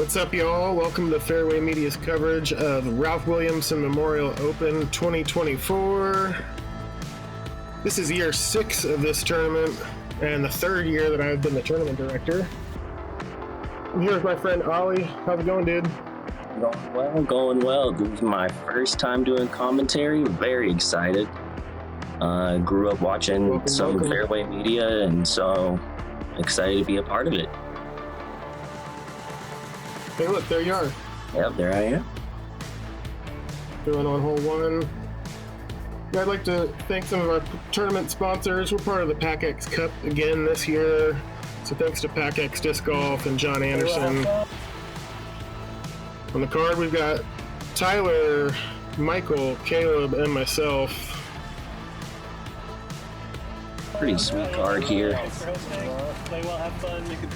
What's up, y'all? Welcome to Fairway Media's coverage of Ralph Williamson Memorial Open 2024. This is year 6 of this tournament, and the 3rd year that I've been the tournament director. I'm here with my friend Ollie. How's it going, dude? Going well. This is my first time doing commentary. Very excited. Grew up watching some Fairway Media, and so excited to be a part of it. Hey, look, there you are. Yep, there I am. Doing on hole 1. I'd like to thank some of our tournament sponsors. We're part of the PAC-X Cup again this year. So thanks to PAC-X Disc Golf and John Anderson. On the card, we've got Tyler, Michael, Caleb, and myself. Pretty sweet card here.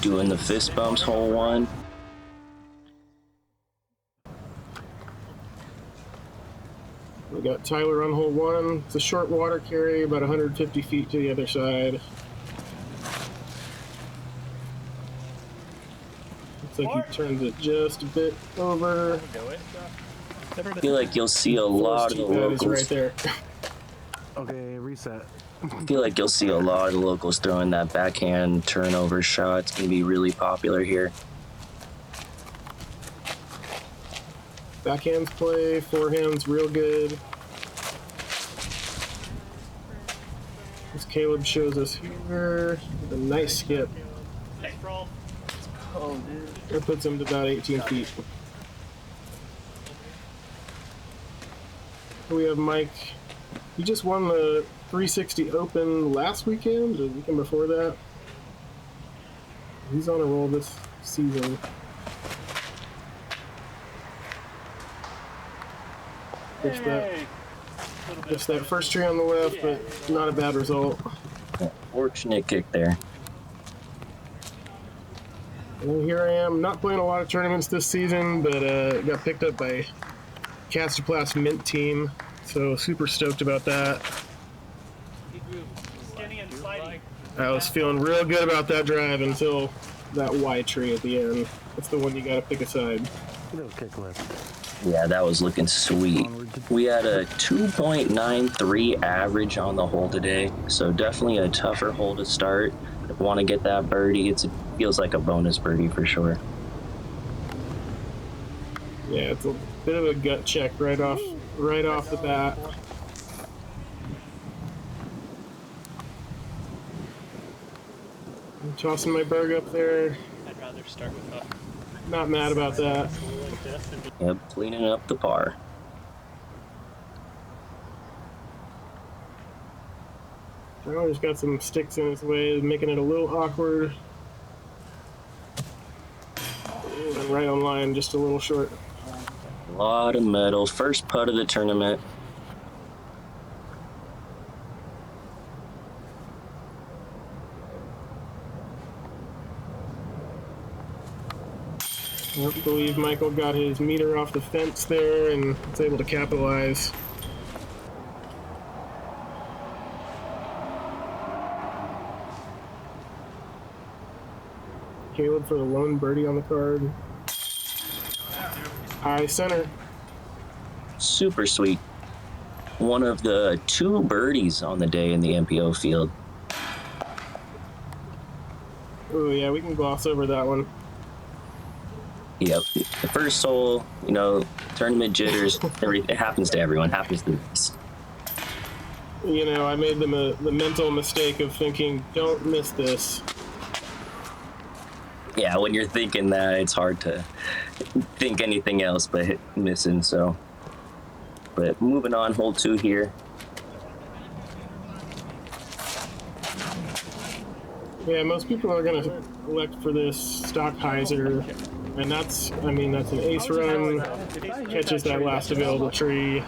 Doing the fist bumps hole 1. We got Tyler on hole 1. It's a short water carry, about 150 feet to the other side. Looks like he turns it just a bit over. I feel like you'll see a lot of the locals. Right there. Okay, reset. I feel like you'll see a lot of the locals throwing that backhand turnover shot. It's going to be really popular here. Backhands play, forehands real good. As Caleb shows us here, with a nice skip. That puts him to about 18 feet. We have Mike. He just won the 360 Open last weekend, or the weekend before that. He's on a roll this season. Just that first tree on the left, but not a bad result. Fortunate kick there. And here I am, not playing a lot of tournaments this season, but got picked up by Castoplast Mint team, so super stoked about that. I was feeling real good about that drive until that Y tree at the end. That's the one you gotta pick aside. Little kick left. Yeah, that was looking sweet. We had a 2.93 average on the hole today, so definitely a tougher hole to start. If you want to get that birdie, it feels like a bonus birdie for sure. Yeah, it's a bit of a gut check right off the bat. I'm tossing my berg up there. I'd rather start with a... Not mad about that. Yep, cleaning up the par. Oh, just got some sticks in his way, making it a little awkward. And right on line, just a little short. A lot of metal. First putt of the tournament. I believe Michael got his meter off the fence there and was able to capitalize. Caleb for the lone birdie on the card. High center. Super sweet. One of the 2 birdies on the day in the MPO field. Oh yeah, we can gloss over that one. Yep. The first hole, you know, tournament jitters, it happens to everyone, happens to us. You know, I made the mental mistake of thinking, don't miss this. Yeah, when you're thinking that, it's hard to think anything else but missing, so. But moving on, hole 2 here. Yeah, most people are going to elect for this Stockheiser. And that's an ace run, catches that last available tree.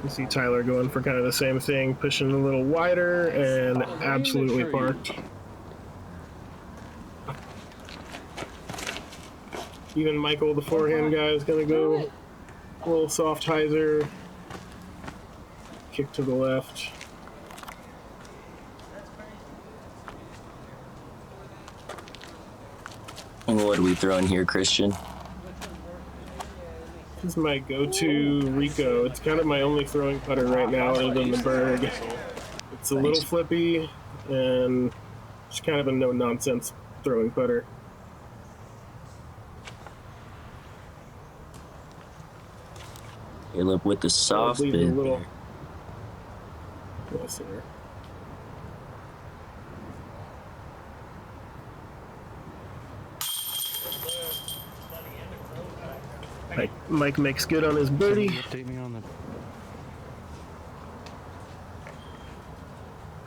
You see Tyler going for kind of the same thing, pushing a little wider, and absolutely parked. Even Michael, the forehand guy, is going to go a little soft hyzer. Kick to the left. And what are we throwing here, Christian? This is my go-to Rico. It's kind of my only throwing putter right now other than the Berg. It's a little flippy and just kind of a no-nonsense throwing putter. Caleb with the soft bit. Little... Yes, sir. Mike makes good on his birdie.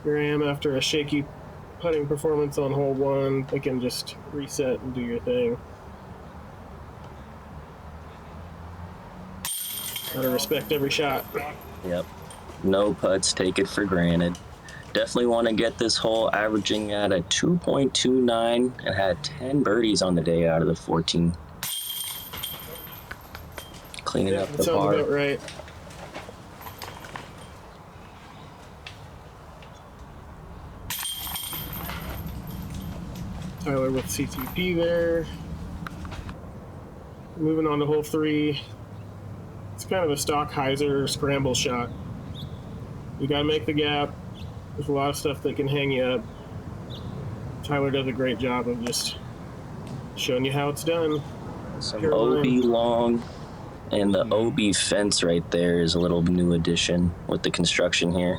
Here I am after a shaky putting performance on hole 1. I can just reset and do your thing. Gotta respect every shot. Yep. No putts, take it for granted. Definitely want to get this hole averaging at a 2.29 and had 10 birdies on the day out of the 14. Cleaning up the sounds bar. About right. Tyler with CTP there. Moving on to hole 3. It's kind of a stock hyzer scramble shot. You gotta make the gap. There's a lot of stuff that can hang you up. Tyler does a great job of just showing you how it's done. Some OB long, and the OB fence right there is a little new addition with the construction here.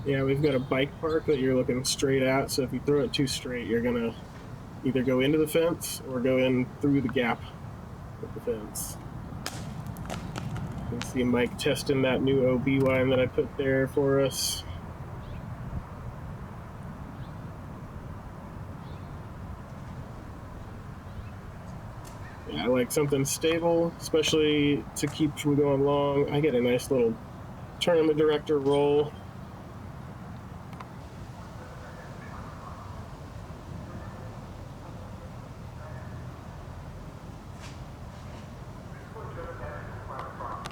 Yeah, we've got a bike park that you're looking straight at, so if you throw it too straight, you're gonna either go into the fence or go in through the gap of the fence. You can see Mike testing that new OB line that I put there for us. Yeah, I like something stable, especially to keep from going long. I get a nice little tournament director roll.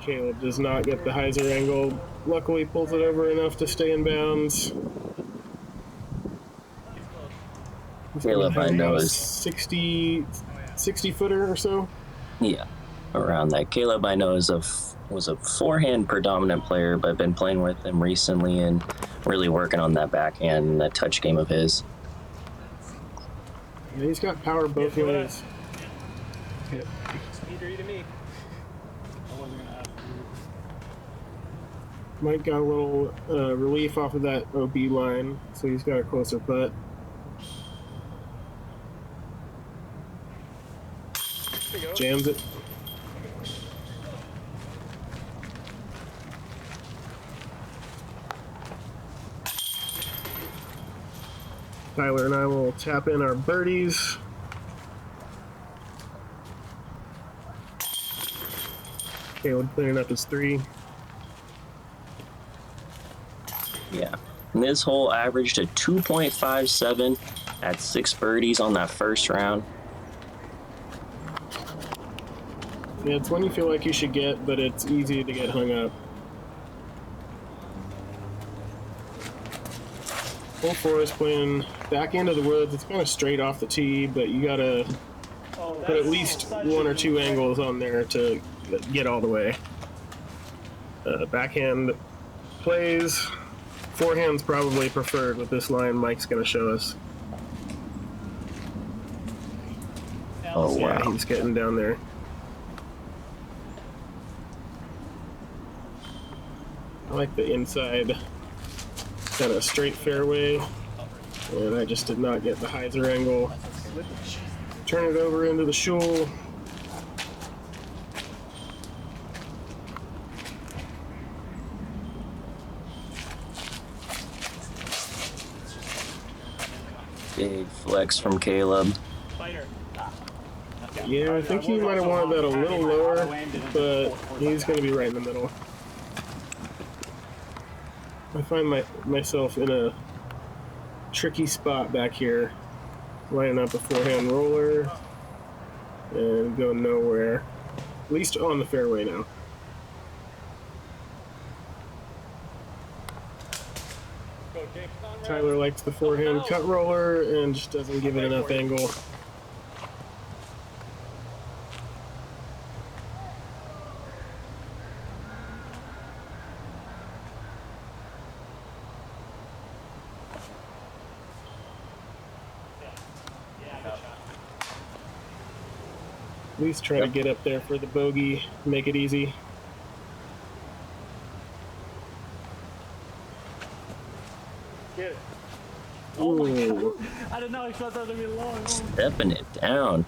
Caleb does not get the hyzer angle. Luckily pulls it over enough to stay in bounds. Caleb, I know, is 60 footer or so. Yeah, around that. Caleb, I know, was a forehand predominant player, but I've been playing with him recently and really working on that backhand and that touch game of his. Yeah, he's got power both ways. Either you to me. Mike got a little relief off of that OB line, so he's got a closer putt. Jams it. Tyler and I will tap in our birdies. Caleb cleaning up his 3. Yeah. And this hole averaged a 2.57 at 6 birdies on that first round. Yeah, it's one you feel like you should get, but it's easy to get hung up. Hole 4 is playing back into the woods. It's kind of straight off the tee, but you gotta put at least 1 or 2 angles on there to get all the way. Backhand plays. Forehand's probably preferred with this line Mike's gonna show us. Oh, wow. Yeah, he's getting down there. I like the inside kind of straight fairway, and I just did not get the hyzer angle. Turn it over into the shoal. Big flex from Caleb. Yeah, I think he might have wanted that a little lower, but he's going to be right in the middle. I find myself in a tricky spot back here, lining up a forehand roller and going nowhere, at least on the fairway now. Tyler likes the forehand cut roller and just doesn't give it enough angle. At least try to get up there for the bogey, make it easy. Get it. Ooh. I did not expect that to be long. Stepping it down.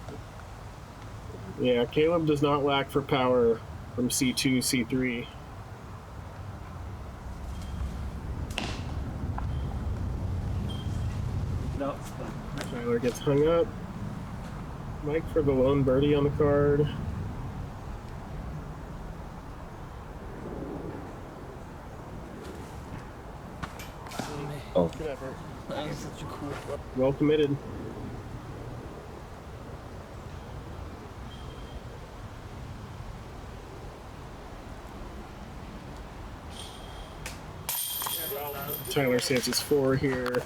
Yeah, Caleb does not lack for power from C2, C3. No. Tyler gets hung up. Mike for the lone birdie on the card. Oh, Good effort. Well committed. Tyler saves his 4 here.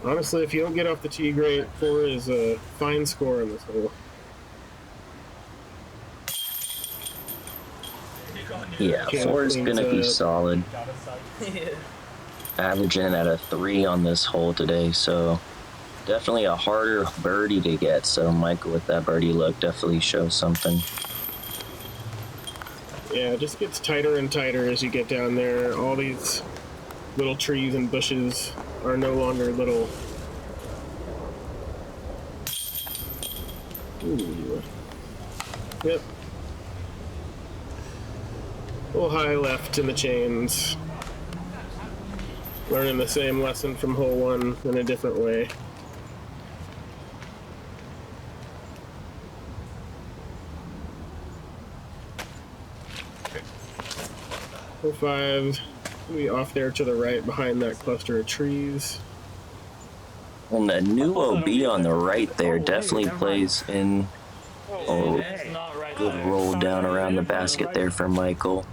Honestly, if you don't get off the tee great, 4 is a fine score in this hole. yeah, 4 is gonna be solid. Averaging at a 3 on this hole today, so definitely a harder birdie to get. So Michael with that birdie look definitely shows something. Yeah, it just gets tighter and tighter as you get down there. All these little trees and bushes are no longer little. Ooh. Yep. A little high left in the chains. Learning the same lesson from hole 1 in a different way. Hole 5. Be off there to the right behind that cluster of trees. And the new OB on the right there definitely plays in. Oh, good roll down around the basket there for Michael.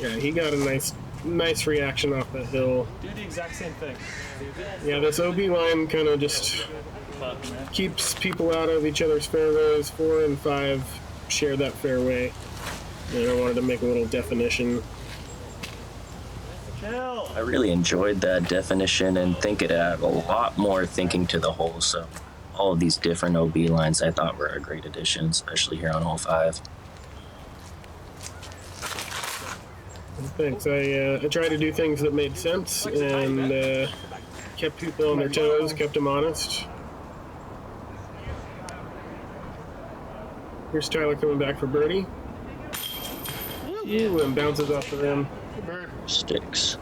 Yeah, he got a nice reaction off that hill. Do the exact same thing. Yeah, this OB line kind of just keeps people out of each other's fairways. 4 and 5 share that fairway. And I wanted to make a little definition. I really enjoyed that definition and think it added a lot more thinking to the hole. So all of these different OB lines I thought were a great addition, especially here on hole 5. Thanks. I tried to do things that made sense and kept people on their toes, kept them honest. Here's Tyler coming back for birdie. Ooh, and bounces off the rim. Sticks.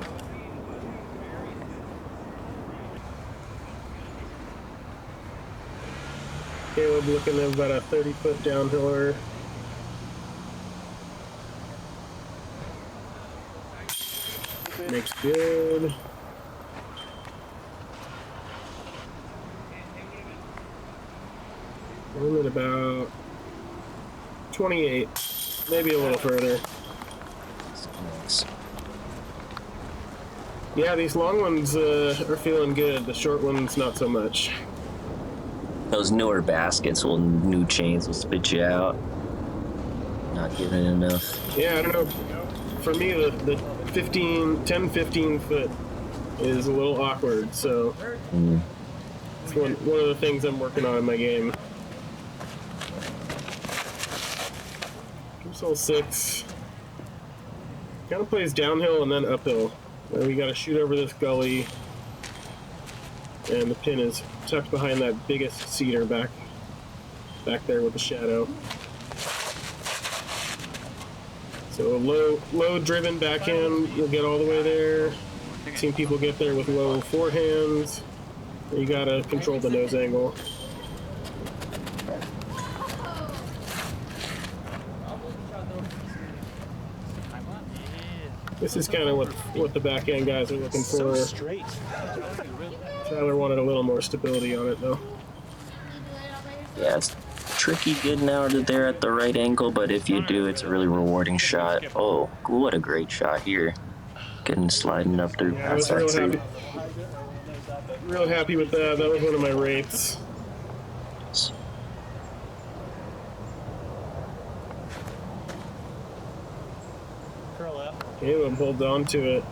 Caleb looking at about a 30-foot downhiller. Makes good. I'm at about 28, maybe a little further. Yeah, these long ones are feeling good. The short ones, not so much. Those newer baskets new chains will spit you out. Not giving it enough. Yeah, I don't know. For me, the 10, 15 foot is a little awkward, so it's one of the things I'm working on in my game. Hole 6. Kind of plays downhill and then uphill. We got to shoot over this gully, and the pin is tucked behind that biggest cedar back there with the shadow. So a low driven backhand, you'll get all the way there. Seen people get there with low forehands. You gotta control the nose angle. This is kind of what the backhand guys are looking for. Tyler wanted a little more stability on it, though. Yeah, it's tricky getting out of there at the right angle, but if you do, it's a really rewarding shot. Oh, what a great shot here. getting sliding up through Yeah, I was past that real tree. happy. Real happy with that. That was one of my rates. Curl up. Caleb holds on to it.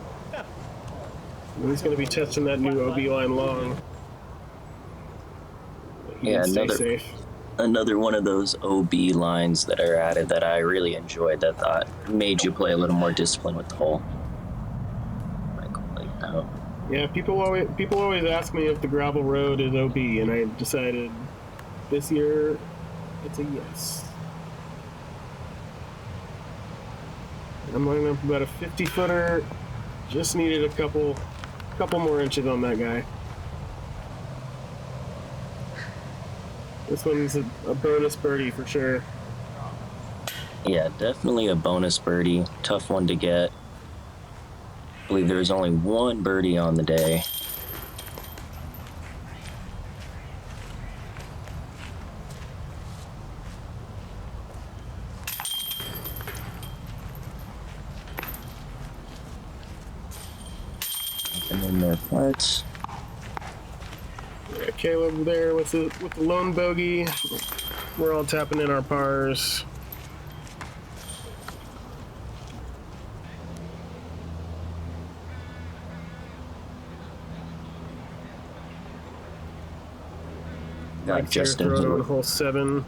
He's going to be testing that new OB line long. He Yeah, did stay safe. another one of those OB lines that are added that I really enjoyed that thought made you play a little more discipline with the hole. Like, oh. Yeah, people always ask me if the gravel road is OB, and I decided this year it's a yes. I'm lining up about a 50-footer. Just needed a couple more inches on that guy. This one's a bonus birdie for sure. Yeah, definitely a bonus birdie. Tough one to get. I believe there was only one birdie on the day. And then their putts. Yeah, Caleb there with the lone bogey. We're all tapping in our pars. Got Justin throwing here. on hole 7.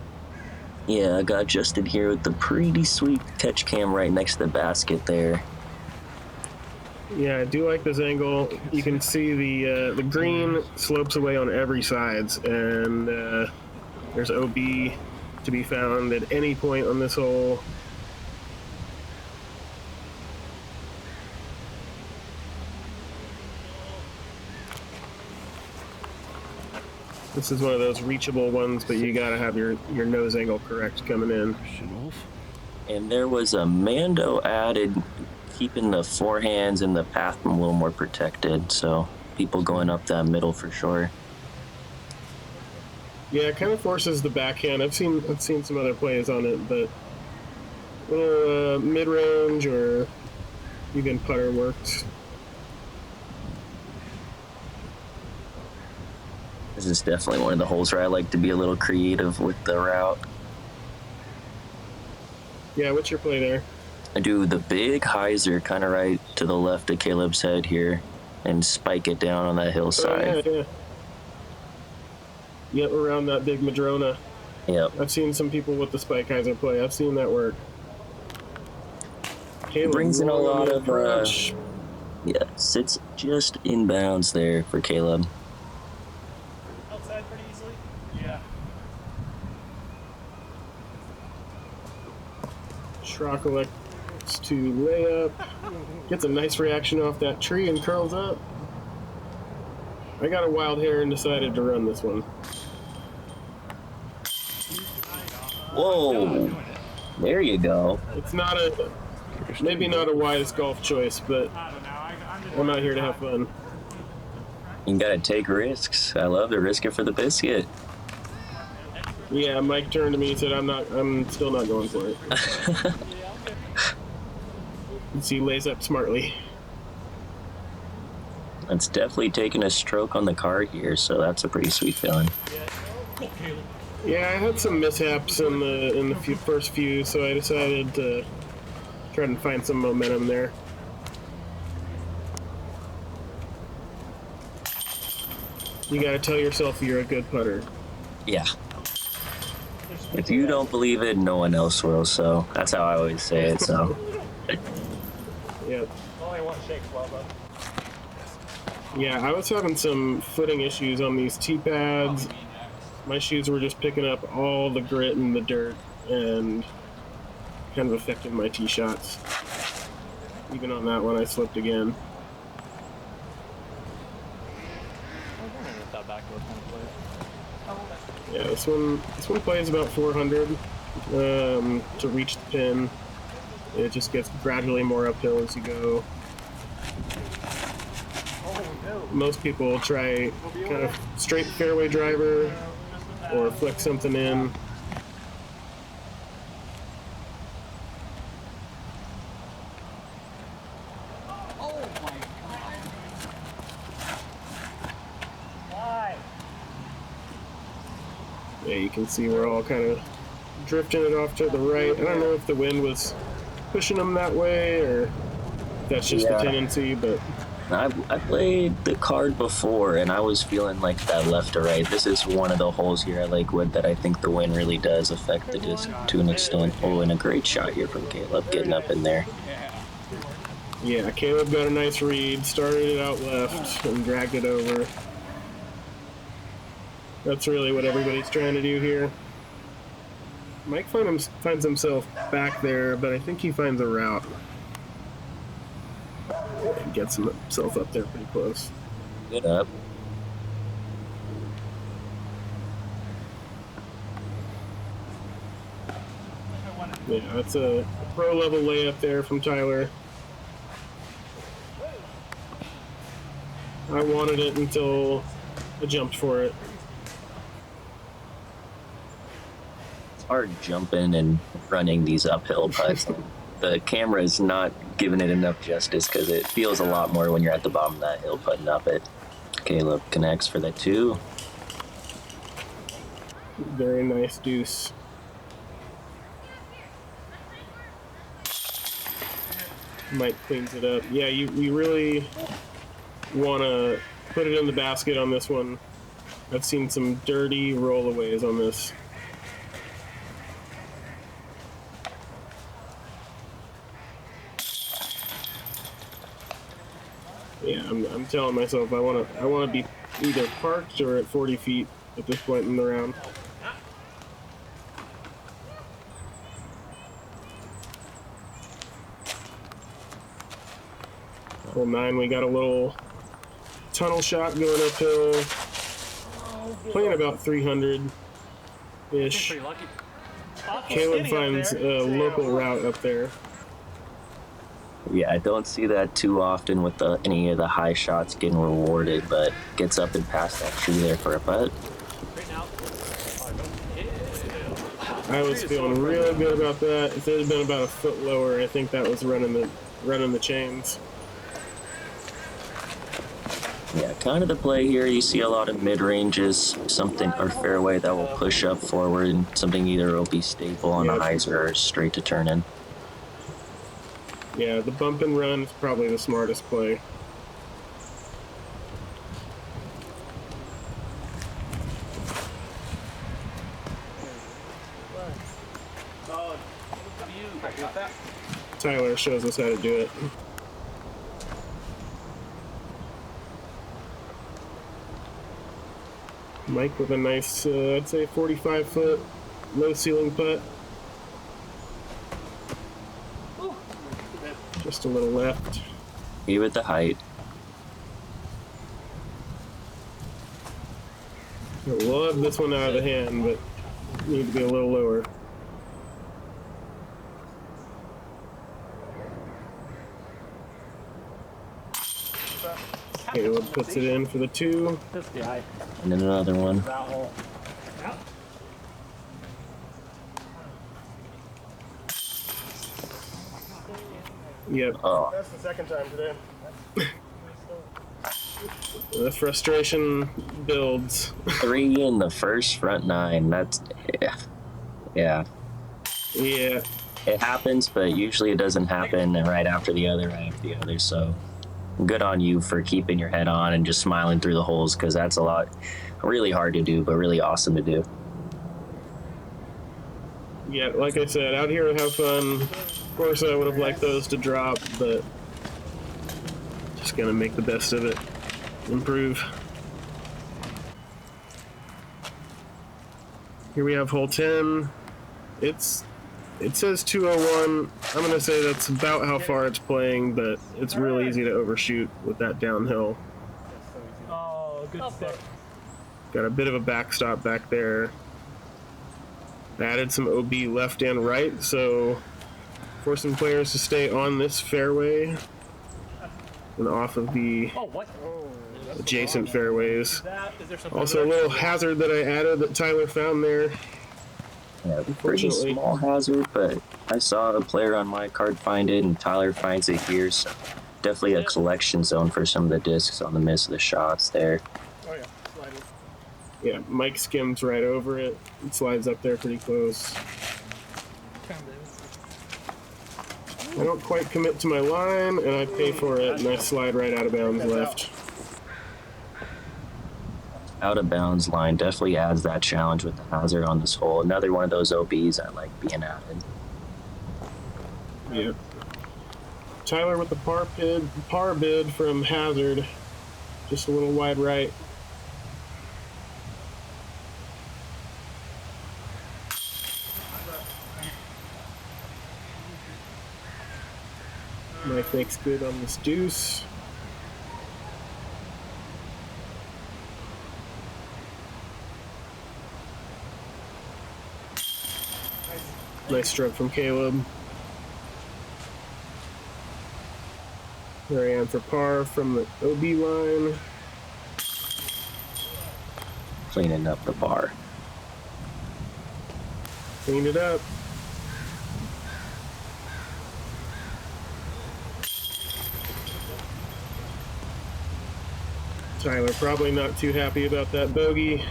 Yeah, I got Justin here with the pretty sweet catch cam right next to the basket there. Yeah, I do like this angle. You can see the green slopes away on every sides, and there's OB to be found at any point on this hole. This is one of those reachable ones, but you gotta have your nose angle correct coming in. And there was a Mando added, keeping the forehands and the path a little more protected, so people going up that middle for sure. Yeah, it kind of forces the backhand. I've seen some other plays on it, but little mid-range or even putter works. This is definitely one of the holes where I like to be a little creative with the route. Yeah, what's your play there? I do the big hyzer kind of right to the left of Caleb's head here and spike it down on that hillside. Oh, yeah. Yep, around that big Madrona. Yep. I've seen some people with the spike hyzer play. I've seen that work. Caleb Brings in a lot of approach. yeah, sits just inbounds there for Caleb. Outside pretty easily? Yeah. Schrock elects to lay up. Gets a nice reaction off that tree and curls up. I got a wild hair and decided to run this one. Whoa! There you go. It's maybe not a wise golf choice, but I'm out here to have fun. You gotta take risks. I love the risk it for the biscuit. Yeah, Mike turned to me and said, I'm still not going for it. You see, lays up smartly. It's definitely taking a stroke on the card here, so that's a pretty sweet feeling. Yeah, I had some mishaps in the first few, so I decided to try and find some momentum there. You gotta tell yourself you're a good putter. Yeah. If you don't believe it, no one else will, so that's how I always say it, so. Yep. Only one shake, Bubba. Yeah, I was having some footing issues on these tee pads. My shoes were just picking up all the grit and the dirt and kind of affected my tee shots. Even on that one, I slipped again. Yeah, this one plays about 400 to reach the pin. It just gets gradually more uphill as you go. Most people will try kind of straight fairway driver or flick something in. you can see we're all kind of drifting it off to the right. I don't know if the wind was pushing them that way or if that's just the tendency, but I played the card before, and I was feeling like that left to right. This is one of the holes here at Lakewood that I think the wind really does affect the disc to an extent. Oh, and a great shot here from Caleb getting up in there. yeah, Caleb got a nice read, started it out left and dragged it over. That's really what everybody's trying to do here. Mike finds himself back there, but I think he finds a route. And gets himself up there pretty close. Good up. Yeah, that's a pro level layup there from Tyler. I wanted it until I jumped for it. It's hard jumping and running these uphill putts. The camera is not giving it enough justice because it feels a lot more when you're at the bottom of that hill putting up it. Caleb connects for the 2. Very nice deuce. Mike cleans it up. Yeah, you really want to put it in the basket on this one. I've seen some dirty rollaways on this. Yeah, I'm telling myself I want to be either parked or at 40 feet at this point in the round. Hole 9, we got a little tunnel shot going uphill, playing about 300-ish. Caleb finds a local route up there. Yeah, I don't see that too often with any of the high shots getting rewarded, but gets up and past that tree there for a putt. I was feeling really good about that. If it had been about a foot lower, I think that was running the chains. Yeah, kind of the play here. You see a lot of mid-ranges, something or fairway that will push up forward, and something either will be stable on a hyzer or straight to turn in. Yeah, the bump and run is probably the smartest play. Tyler shows us how to do it. Mike with a nice, I'd say 45-foot low ceiling putt. Just a little left. Give it the height. I love this one out of the hand, but need to be a little lower. Caleb puts it in for the 2. And then another one. Yep. Oh, That's the second time today. The frustration builds. 3 in the first front 9. That's, yeah. Yeah. It happens, but usually it doesn't happen right after the other, So good on you for keeping your head on and just smiling through the holes, because that's really hard to do, but really awesome to do. Yeah, like I said, out here to have fun. Of course, I would have liked those to drop, but just gonna make the best of it. Improve. Here we have hole 10. It says 201. I'm gonna say that's about how far it's playing, but it's real easy to overshoot with that downhill. Oh, good stick. Got a bit of a backstop back there. Added some OB left and right, so forcing players to stay on this fairway and off of the adjacent fairways. Also a little hazard that I added that Tyler found there. Yeah, pretty small hazard, but I saw a player on my card find it, and Tyler finds it here, so definitely a collection zone for some of the discs on the miss of the shots there. Oh yeah, sliding. Yeah, Mike skims right over it. It slides up there pretty close. I don't quite commit to my line, and I pay for it, and I slide right out of bounds left. Out of bounds line definitely adds that challenge with the hazard on this hole. Another one of those OBs I like being added. Yep. Tyler with the par bid from hazard. Just a little wide right. Mike makes good on this deuce. Nice stroke from Caleb. There I am for par from the OB line. Cleaning up the bar. Cleaned it up. Tyler probably not too happy about that bogey.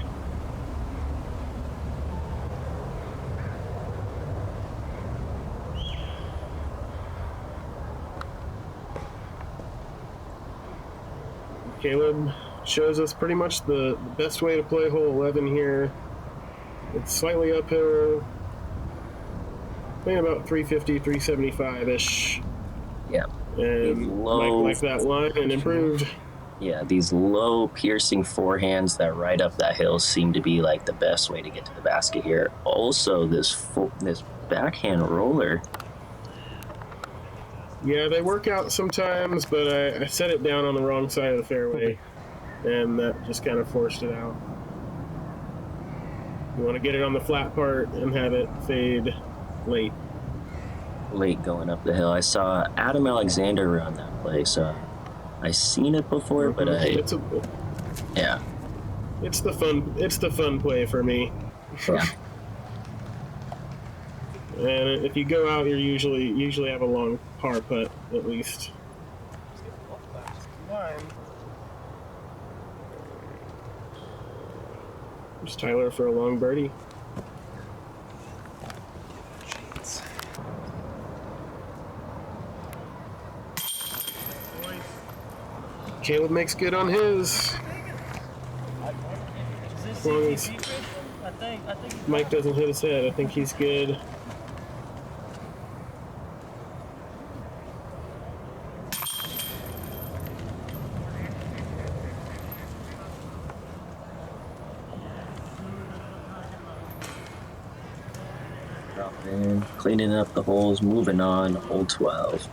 Caleb shows us pretty much the best way to play hole 11 here. It's slightly uphill, playing about 350, 375-ish. Yeah. And Mike liked that line and improved. Yeah, these low piercing forehands that ride up that hill seem to be like the best way to get to the basket here. Also, this backhand roller. Yeah, they work out sometimes, but I set it down on the wrong side of the fairway, and that just kind of forced it out. You want to get it on the flat part and have it fade late. Late going up the hill. I saw Adam Alexander run that play, so I seen it before, but yeah. It's the fun play for me. Yeah. And if you go out, you usually have a long par putt at least. There's Tyler for a long birdie. Caleb makes good on his. As long as Mike doesn't hit his head, I think he's good. And cleaning up the holes, moving on, hole 12.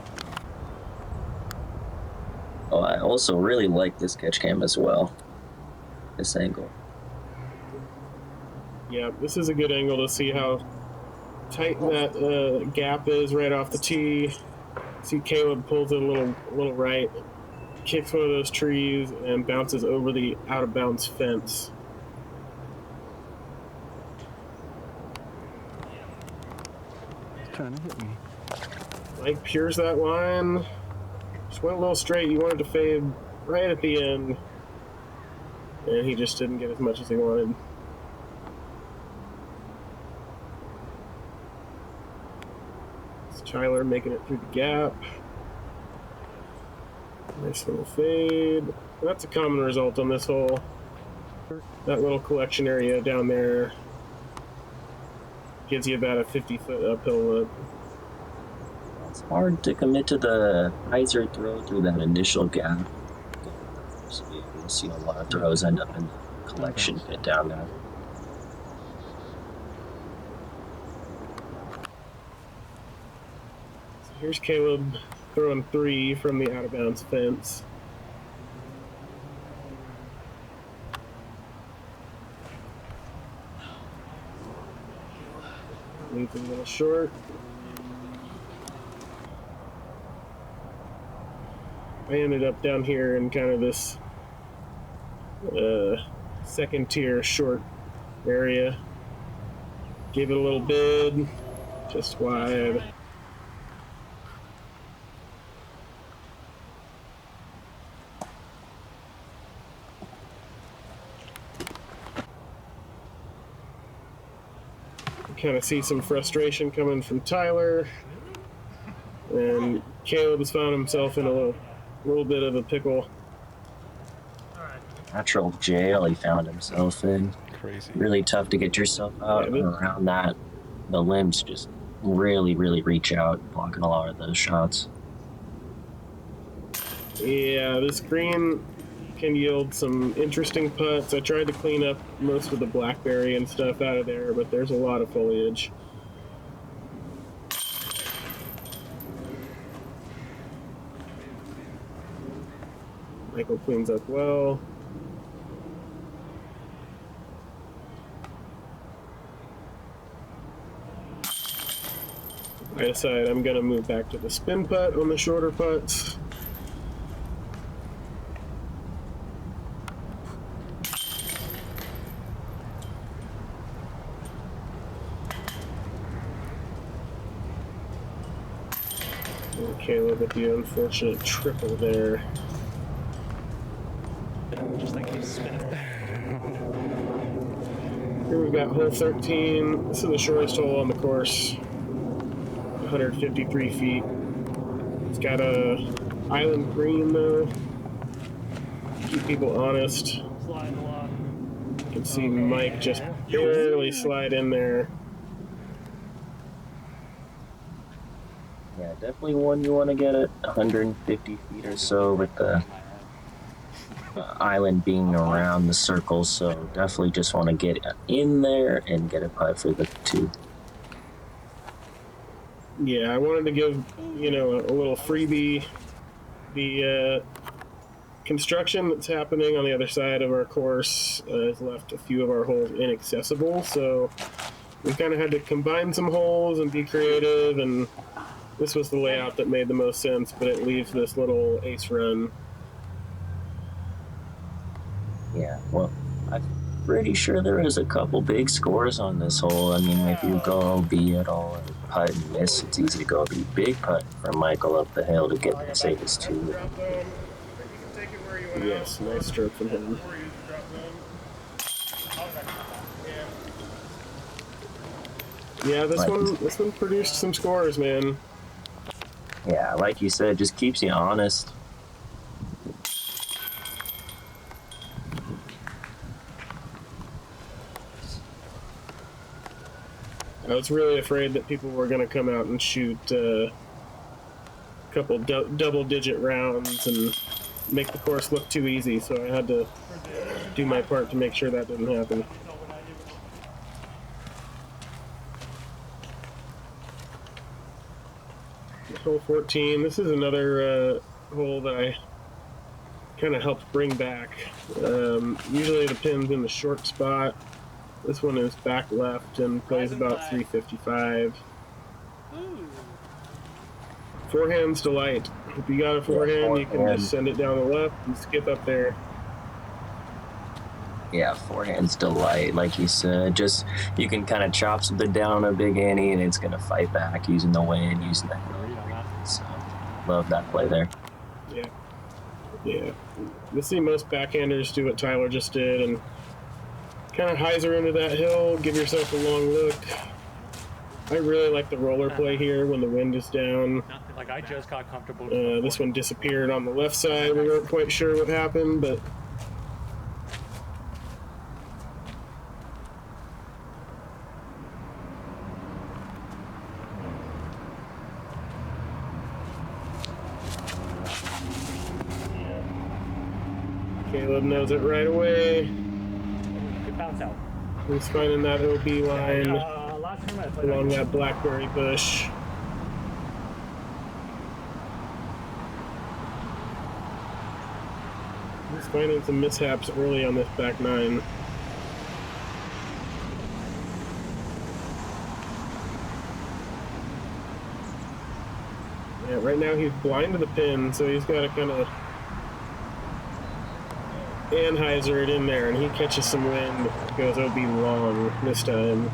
Oh, I also really like this catch cam as well. This angle. Yeah, this is a good angle to see how tight that gap is right off the tee. See Caleb pulls it a little right, kicks one of those trees, and bounces over the out-of-bounds fence. Trying to hit me. Mike peers that line. Just went a little straight. You wanted to fade right at the end. And he just didn't get as much as he wanted. It's Tyler making it through the gap. Nice little fade. That's a common result on this hole. That little collection area down there gives you about a 50-foot uphill look. It's hard to commit to the hyzer throw through that initial gap. So you'll see a lot of throws end up in the collection pit down there. So here's Caleb throwing 3 from the out-of-bounds fence. Leaves a little short. I ended up down here in kind of this second tier short area. Gave it a little bid, just wide. Kind of see some frustration coming from Tyler. And Caleb has found himself in a little bit of a pickle. Natural jail he found himself in. Crazy. Really tough to get yourself out and around that. The limbs just really reach out, blocking a lot of those shots. Yeah, this green can yield some interesting putts. I tried to clean up most of the blackberry and stuff out of there, but there's a lot of foliage. Michael cleans up well. I decide I'm going to move back to the spin putt on the shorter putts. And Caleb with the unfortunate triple there. Just like he's spinning. Here we've got hole 13. This is the shortest hole on the course. 153 feet. It's got a island green though. Keep people honest. Sliding a lot. You can see Mike just barely slide in there. Yeah, definitely one you want to get at 150 feet or so with the island being around the circle, so definitely just want to get in there and get a putt for the two. Yeah, I wanted to give, a little freebie. The construction that's happening on the other side of our course has left a few of our holes inaccessible, so we kind of had to combine some holes and be creative, and this was the layout that made the most sense, but it leaves this little ace run. Yeah, well, I'm pretty sure there was a couple big scores on this hole. I mean, if you go OB at all and putt and miss, it's easy to go OB. Big putt from Michael up the hill to get the safest two. Yes, nice stroke from him. Yeah, this one produced some scores, man. Yeah, like you said, just keeps you honest. I was really afraid that people were going to come out and shoot a couple double-digit rounds and make the course look too easy, so I had to do my part to make sure that didn't happen. Hole 14. This is another hole that I kind of helped bring back. Usually the pin's in the short spot. This one is back left and plays about 355. Forehand's delight. If you got a forehand, you can just send it down the left and skip up there. Yeah, forehand's delight, like you said. Just, you can kind of chop something down on a big ante and it's going to fight back using the wind, using the hill. So, love that play there. Yeah. Yeah. You see most backhanders do what Tyler just did and kind of hyzer into that hill, give yourself a long look. I really like the roller play here when the wind is down. Like I just got comfortable. This one disappeared on the left side. We weren't quite sure what happened, but Caleb knows it right away. Good bounce out. He's finding that OB line Last time I played along that blackberry bush. He's finding some mishaps early on this back nine. Yeah, right now he's blind to the pin, so he's got to kind of Anheuser it in there, and he catches some wind. Goes OB long this time.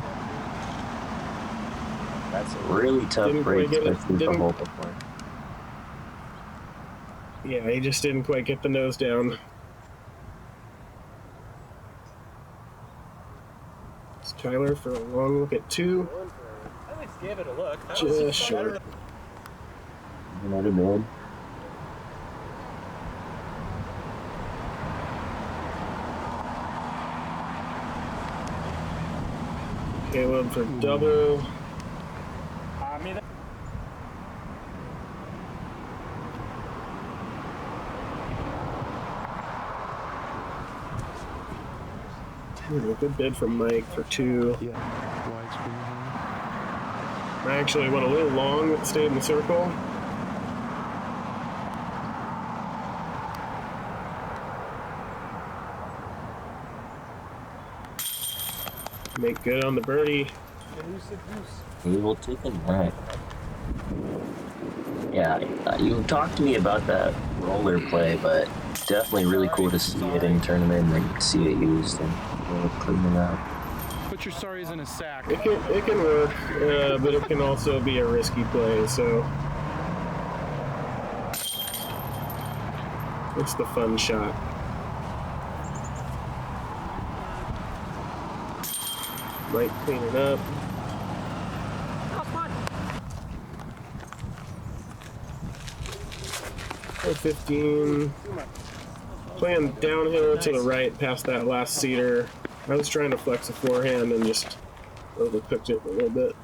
That's a really tough break, especially for hole before. Yeah, he just didn't quite get the nose down. Let's Tyler for a long look at 2. I at least gave it a look. Just short. Another bid. Caleb for double. Good bid from Mike for 2. Yeah. Widescreen. I actually went a little long, stayed in the circle. Make good on the birdie. He will take a night. Yeah, you talked to me about that roller play, but definitely really cool to see it in tournament and see it used and clean it up. Put your sorries in a sack. It can work, but it can also be a risky play, so it's the fun shot. Might clean it up. 15. Playing downhill to the right past that last cedar. I was trying to flex a forehand and just overcooked it a little bit.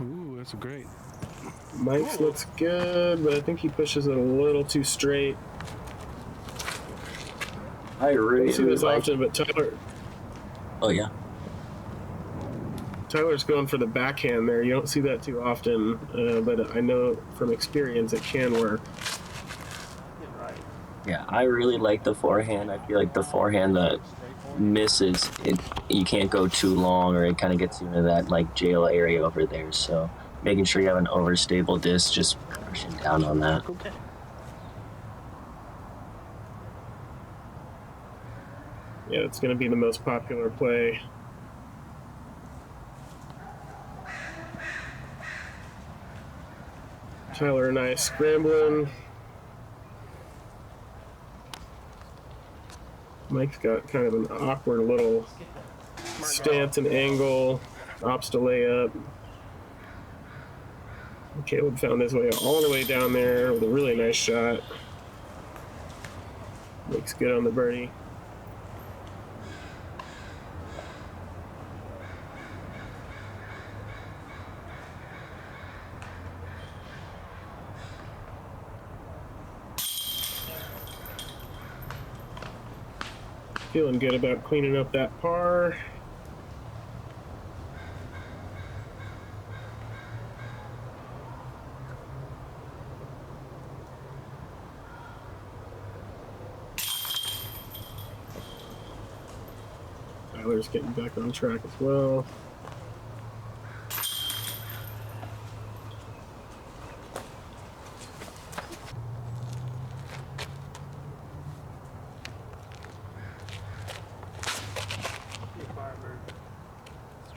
Ooh, that's great. Mike's looks good, but I think he pushes it a little too straight. I really see this like... often, but Tyler. Oh yeah. Tyler's going for the backhand there. You don't see that too often, but I know from experience it can work. Yeah, I really like the forehand. I feel like the forehand that misses it, you can't go too long, or it kind of gets you into that like jail area over there. So making sure you have an overstable disc, just crushing down on that. Yeah, it's going to be the most popular play. Tyler and I scrambling. Mike's got kind of an awkward little stance and angle, opts to layup. Caleb found his way all the way down there with a really nice shot. Looks good on the birdie. Feeling good about cleaning up that par. Tyler's getting back on track as well.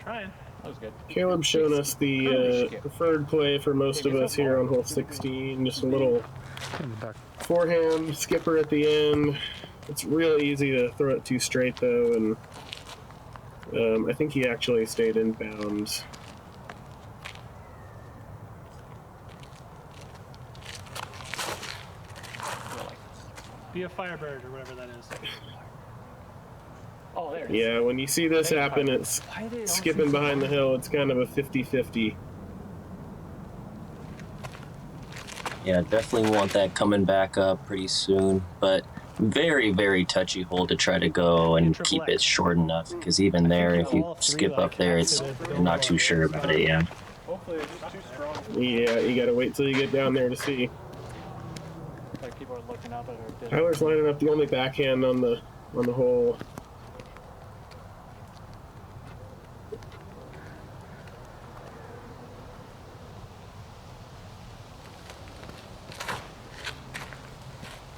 Trying. That was good. Caleb's shown us the preferred play for most of us here on hole 16. Just a little forehand skipper at the end. It's real easy to throw it too straight though, and I think he actually stayed in bounds. Be a Firebird or whatever that is. Oh, there it is. Yeah, when you see this happen, it's skipping behind the hill. It's kind of a 50-50. Yeah, definitely want that coming back up pretty soon, but very, very touchy hole to try to go and keep it short enough, because even there, if you skip up there, it's I'm not too sure about it, yeah. Hopefully it's too strong. Yeah, you gotta wait till you get down there to see. Like people are looking up at her. Tyler's lining up the only backhand on the hole.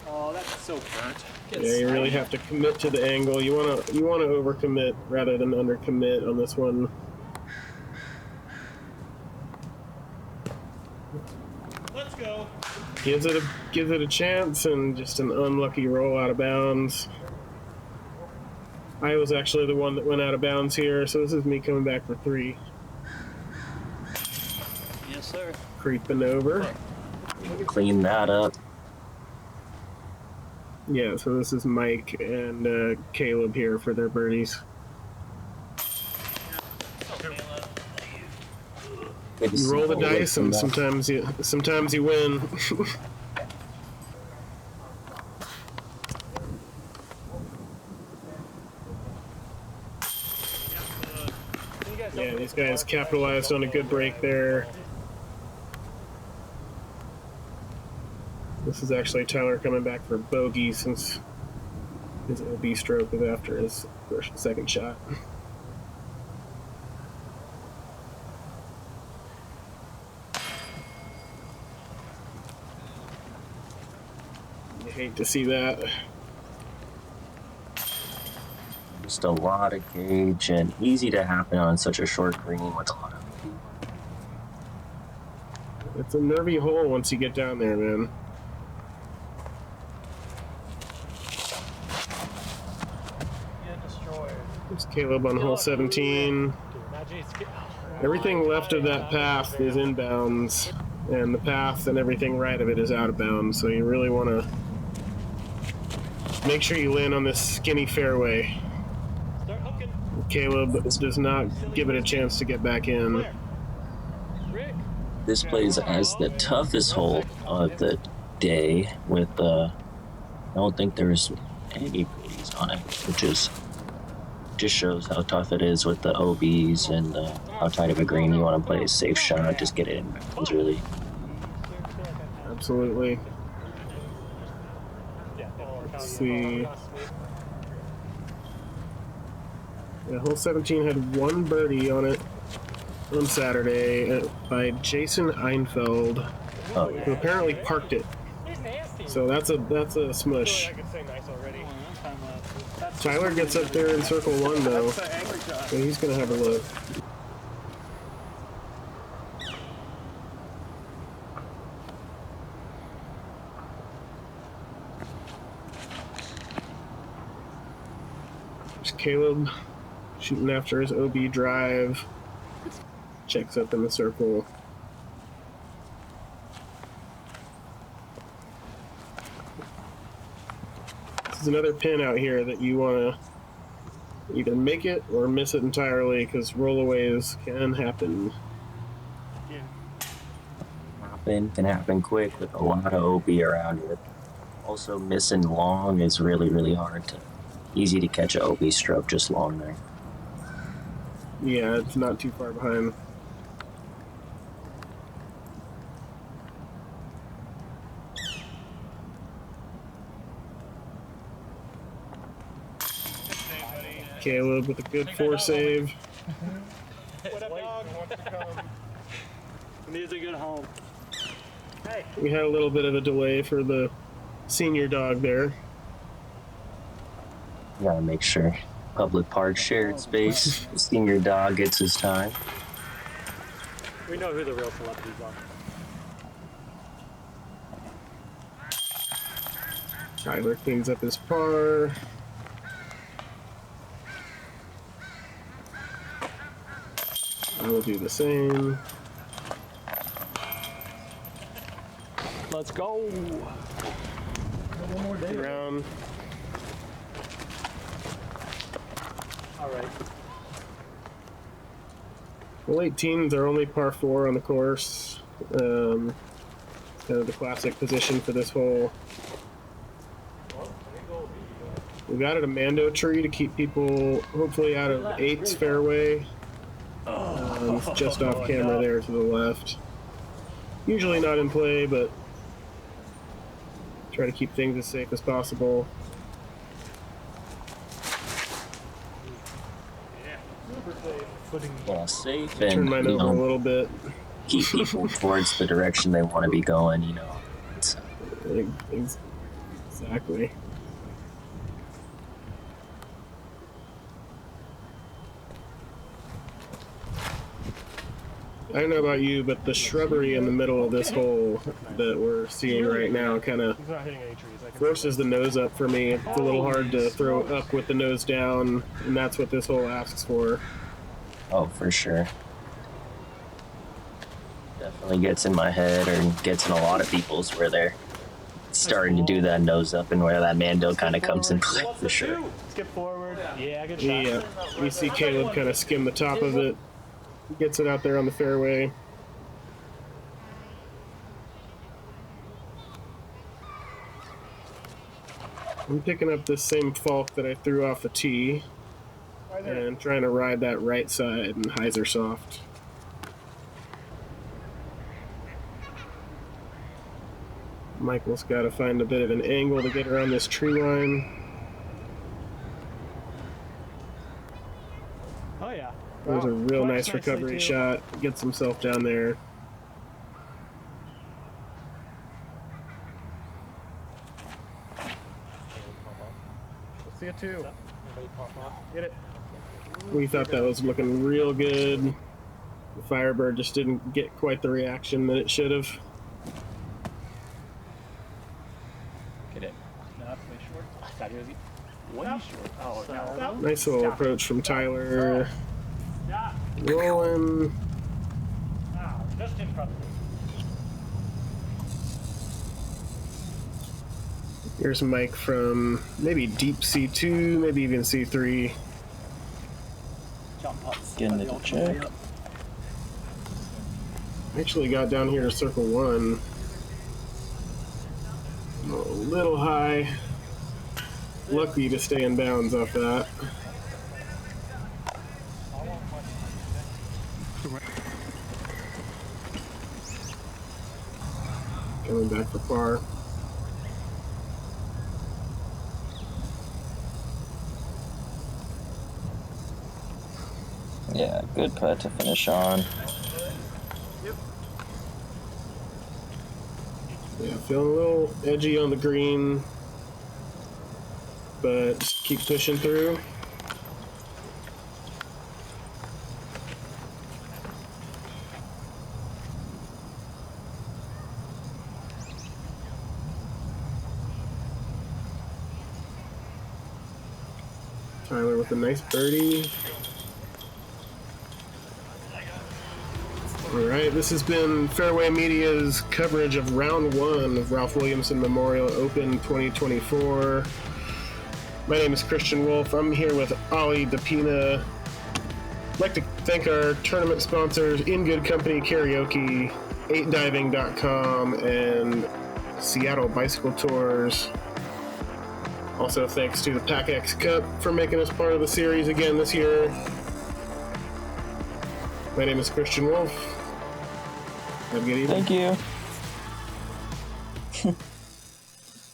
Oh, that's so burnt. Yeah, you really have to commit to the angle. You wanna overcommit rather than undercommit on this one. Let's go. Gives it a chance, and just an unlucky roll out of bounds. I was actually the one that went out of bounds here, so this is me coming back for 3. Yes, sir. Creeping over. Clean that up. Yeah, so this is Mike and Caleb here for their birdies. Good to You see roll the you. dice, and sometimes you win. Yeah, these guys capitalized on a good break there. This is actually Tyler coming back for bogey since his OB stroke was after his second shot. You hate to see that. Just a lot of gauge and easy to happen on such a short green with a lot of. It's a nervy hole once you get down there, man. There's Caleb on hole 17. Everything left of that path is inbounds, and the path and everything right of it is out of bounds, so you really want to make sure you land on this skinny fairway. Caleb does not give it a chance to get back in. This plays as the toughest hole of the day with I don't think there's any birdies on it, which is just shows how tough it is with the OBs and how tight of a green you want to play a safe shot, just get it in bounds really. Absolutely. Let's see. Yeah, hole 17 had 1 birdie on it on Saturday by Jason Einfeld, who apparently parked it. So that's a smush. Tyler gets up there in circle 1 though, so he's gonna have a look. There's Caleb shooting after his OB drive. Checks up in the circle. This is another pin out here that you want to either make it or miss it entirely, because rollaways can happen. Can happen quick with a lot of OB around it. Also, missing long is really, really hard to. Easy to catch an OB stroke just long there. Yeah, it's not too far behind. Caleb with a good 4 save. What up, dog? Needs a good home. Hey. We had a little bit of a delay for the senior dog there. Gotta make sure public park shared space. The senior dog gets his time. We know who the real celebrities are. Tyler cleans up his par. I will do the same. Let's go. One more day. Round. All right. Well, 18s are only par 4 on the course. Kind of the classic position for this hole. We've added a Mando tree to keep people hopefully out of 8's fairway. It's just off camera there to the left. Usually not in play, but try to keep things as safe as possible. Yeah, safe Turn and mine over a little bit. keep people towards the direction they want to be going. It's, Exactly. I don't know about you, but the shrubbery in the middle of this hole that we're seeing right now kind of He's not hitting any trees. I can forces the nose up for me. It's a little hard to throw up with the nose down, and that's what this hole asks for. Oh, for sure. Definitely gets in my head, or gets in a lot of people's, where they're starting to do that nose up, and where that Mando kind of comes in play, for sure. skip forward. Yeah, good shot. Yeah, we see Caleb kind of skim the top of it, gets it out there on the fairway. I'm picking up this same fault that I threw off the tee and trying to ride that right side and hyzer soft. Michael's got to find a bit of an angle to get around this tree line. Oh yeah. There's a real Flex nice nicely, recovery too. shot. Gets himself down there. See it too. Get it. We thought that was looking real good. The Firebird just didn't get quite the reaction that it should have. Get it. No, that's way short. That is way short. Oh, no. Nice little approach from Tyler. Yeah. Rolling. Ah, just in front of me. Here's Mike from maybe deep C2, maybe even C3. Jump up. Getting it to check. Actually got down here to circle one. A little high. Lucky to stay in bounds off that. Coming back for par. Yeah, good putt to finish on. Yeah, feeling a little edgy on the green, but just keep pushing through. Tyler with a nice birdie. All right, this has been Fairway Media's coverage of round one of Ralph Williamson Memorial Open 2024. My name is Christian Wolff. I'm here with Ollie DePina. I'd like to thank our tournament sponsors, In Good Company Karaoke, 8diving.com, and Seattle Bicycle Tours. Also, thanks to the PAC-X Cup for making us part of the series again this year. My name is Christian Wolff. Have a good evening. Thank you.